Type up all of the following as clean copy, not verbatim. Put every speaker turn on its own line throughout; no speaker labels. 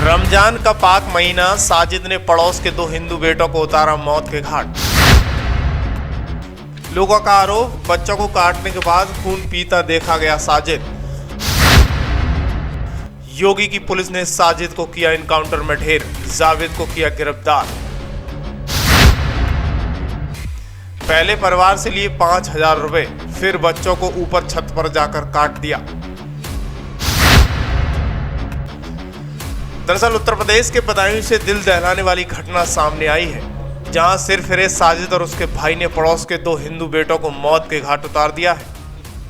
रमजान का पाक महीना, साजिद ने पड़ोस के 2 हिंदू बेटों को उतारा मौत के घाट। लोगों का आरोप, बच्चों को काटने के बाद खून पीता देखा गया साजिद। योगी की पुलिस ने साजिद को किया इनकाउंटर में ढेर, जावेद को किया गिरफ्तार। पहले परिवार से लिए 5,000 रुपए, फिर बच्चों को ऊपर छत पर जाकर काट दिया। दरअसल उत्तर प्रदेश के बदायूं से दिल दहलाने वाली घटना सामने आई है, जहां सिर फिरे साजिद और उसके भाई ने पड़ोस के 2 हिंदू बेटों को मौत के घाट उतार दिया है।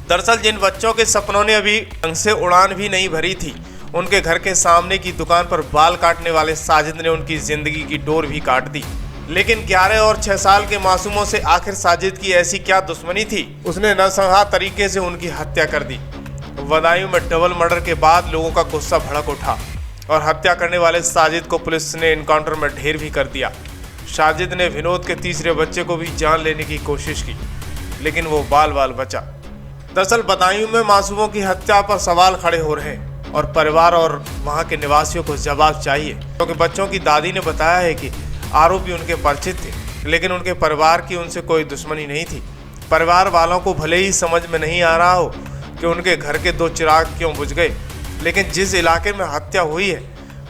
दरअसल जिन बच्चों के सपनों ने अभी ढंग से उड़ान भी नहीं भरी थी, उनके घर के सामने की दुकान पर बाल काटने वाले साजिद ने उनकी जिंदगी की डोर भी काट दी। लेकिन 11 और 6 साल के मासूमों से आखिर साजिद की ऐसी क्या दुश्मनी थी, उसने नरसंहार तरीके से उनकी हत्या कर दी। बदायूं में डबल मर्डर के बाद लोगों का गुस्सा भड़क उठा और हत्या करने वाले साजिद को पुलिस ने इनकाउंटर में ढेर भी कर दिया। साजिद ने विनोद के तीसरे बच्चे को भी जान लेने की कोशिश की, लेकिन वो बाल बाल बचा। दरअसल बदायूं में मासूमों की हत्या पर सवाल खड़े हो रहे हैं और परिवार और वहां के निवासियों को जवाब चाहिए, क्योंकि बच्चों की दादी ने बताया है कि आरोपी उनके परिचित थे, लेकिन उनके परिवार की उनसे कोई दुश्मनी नहीं थी। परिवार वालों को भले ही समझ में नहीं आ रहा हो कि उनके घर के 2 चिराग क्यों बुझ गए, लेकिन जिस इलाके में हत्या हुई है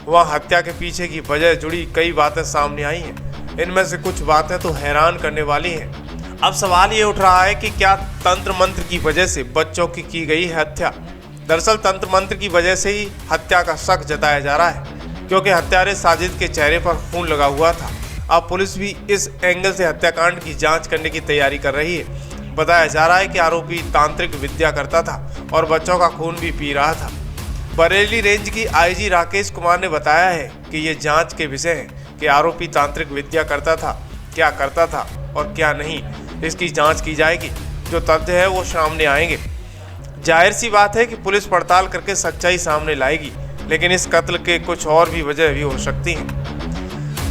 वहाँ हत्या के पीछे की वजह जुड़ी कई बातें सामने आई हैं। इनमें से कुछ बातें तो हैरान करने वाली हैं। अब सवाल ये उठ रहा है कि क्या तंत्र मंत्र की वजह से बच्चों की गई है हत्या। दरअसल तंत्र मंत्र की वजह से ही हत्या का शक जताया जा रहा है, क्योंकि हत्यारे साजिद के चेहरे पर खून लगा हुआ था। अब पुलिस भी इस एंगल से हत्याकांड की जाँच करने की तैयारी कर रही है। बताया जा रहा है कि आरोपी तांत्रिक विद्या करता था और बच्चों का खून भी पी रहा था। बरेली रेंज की आईजी राकेश कुमार ने बताया है कि ये जांच के विषय है कि आरोपी तांत्रिक विद्या करता था, क्या करता था और क्या नहीं, इसकी जांच की जाएगी। जो तथ्य है वो सामने आएंगे। जाहिर सी बात है कि पुलिस पड़ताल करके सच्चाई सामने लाएगी, लेकिन इस कत्ल के कुछ और भी वजह भी हो सकती हैं।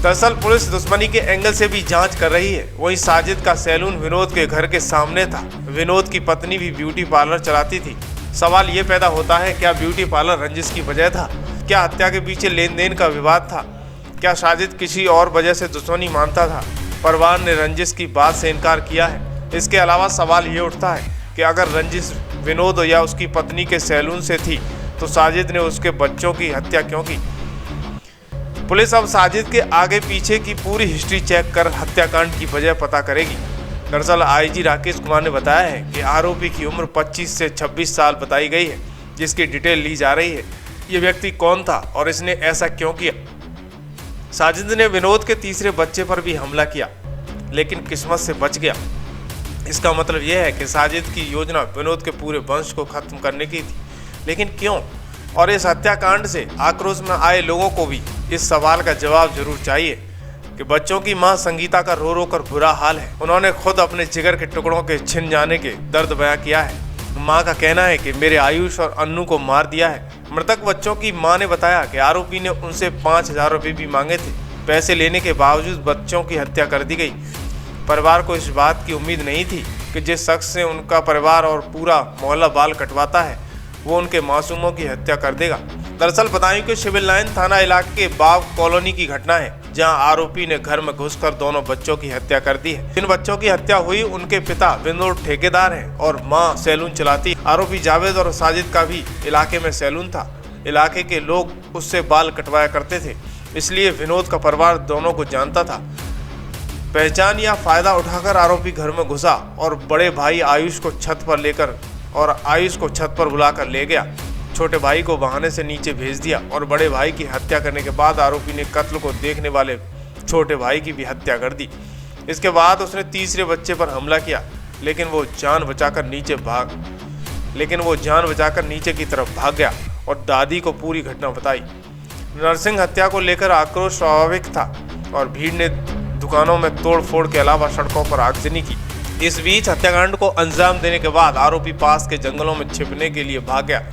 दरअसल पुलिस दुश्मनी के एंगल से भी जांच कर रही है। वहीं साजिद का सैलून विनोद के घर के सामने था। विनोद की पत्नी भी ब्यूटी पार्लर चलाती थी। सवाल ये पैदा होता है, क्या ब्यूटी पार्लर रंजिश की वजह था? क्या हत्या के पीछे लेन देन का विवाद था? क्या साजिद किसी और वजह से दुश्मनी मानता था? परिवार ने रंजिश की बात से इनकार किया है। इसके अलावा सवाल ये उठता है कि अगर रंजिश विनोद या उसकी पत्नी के सैलून से थी, तो साजिद ने उसके बच्चों की हत्या क्यों की? पुलिस अब साजिद के आगे पीछे की पूरी हिस्ट्री चेक कर हत्याकांड की वजह पता करेगी। दरअसल आईजी राकेश कुमार ने बताया है कि आरोपी की उम्र 25 से 26 साल बताई गई है, जिसकी डिटेल ली जा रही है। ये व्यक्ति कौन था और इसने ऐसा क्यों किया? साजिद ने विनोद के तीसरे बच्चे पर भी हमला किया, लेकिन किस्मत से बच गया। इसका मतलब यह है कि साजिद की योजना विनोद के पूरे वंश को खत्म करने की थी, लेकिन क्यों? और इस हत्याकांड से आक्रोश में आए लोगों को भी इस सवाल का जवाब जरूर चाहिए कि बच्चों की मां संगीता का रो रो कर बुरा हाल है। उन्होंने खुद अपने जिगर के टुकड़ों के छिन जाने के दर्द बयां किया है। मां का कहना है कि मेरे आयुष और अन्नू को मार दिया है। मृतक बच्चों की मां ने बताया कि आरोपी ने उनसे 5,000 रुपये भी मांगे थे। पैसे लेने के बावजूद बच्चों की हत्या कर दी गई। परिवार को इस बात की उम्मीद नहीं थी कि जिस शख्स से उनका परिवार और पूरा मोहल्ला बाल कटवाता है, वो उनके मासूमों की हत्या कर देगा। दरअसल बदायूं के सिविल लाइन थाना इलाके के बाग कॉलोनी की घटना है, जहां आरोपी ने घर में घुसकर दोनों बच्चों की हत्या कर दी है। जिन बच्चों की हत्या हुई उनके पिता विनोद ठेकेदार हैं और मां सैलून चलाती। आरोपी जावेद और साजिद का भी इलाके में सैलून था। इलाके के लोग उससे बाल कटवाया करते थे, इसलिए विनोद का परिवार दोनों को जानता था। पहचान या फायदा उठाकर आरोपी घर में घुसा और बड़े भाई आयुष को छत पर बुलाकर ले गया। छोटे भाई को बहाने से नीचे भेज दिया और बड़े भाई की हत्या करने के बाद आरोपी ने कत्ल को देखने वाले छोटे भाई की भी हत्या कर दी। इसके बाद उसने तीसरे बच्चे पर हमला किया, लेकिन वो जान बचाकर नीचे की तरफ भाग गया और दादी को पूरी घटना बताई। नरसिंह हत्या को लेकर आक्रोश स्वाभाविक था और भीड़ ने दुकानों में तोड़फोड़ के अलावा सड़कों पर आगजनी की। इस बीच हत्याकांड को अंजाम देने के बाद आरोपी पास के जंगलों में छिपने के लिए भाग गया।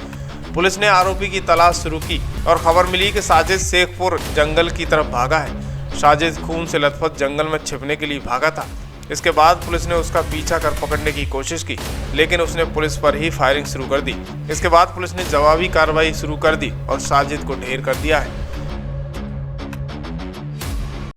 पुलिस ने आरोपी की तलाश शुरू की और खबर मिली कि साजिद शेखपुर जंगल की तरफ भागा है। साजिद खून से लथपथ जंगल में छिपने के लिए भागा था। इसके बाद पुलिस ने उसका पीछा कर पकड़ने की कोशिश की, लेकिन उसने पुलिस पर ही फायरिंग शुरू कर दी। इसके बाद पुलिस ने जवाबी कार्रवाई शुरू कर दी और साजिद को ढेर कर दिया है।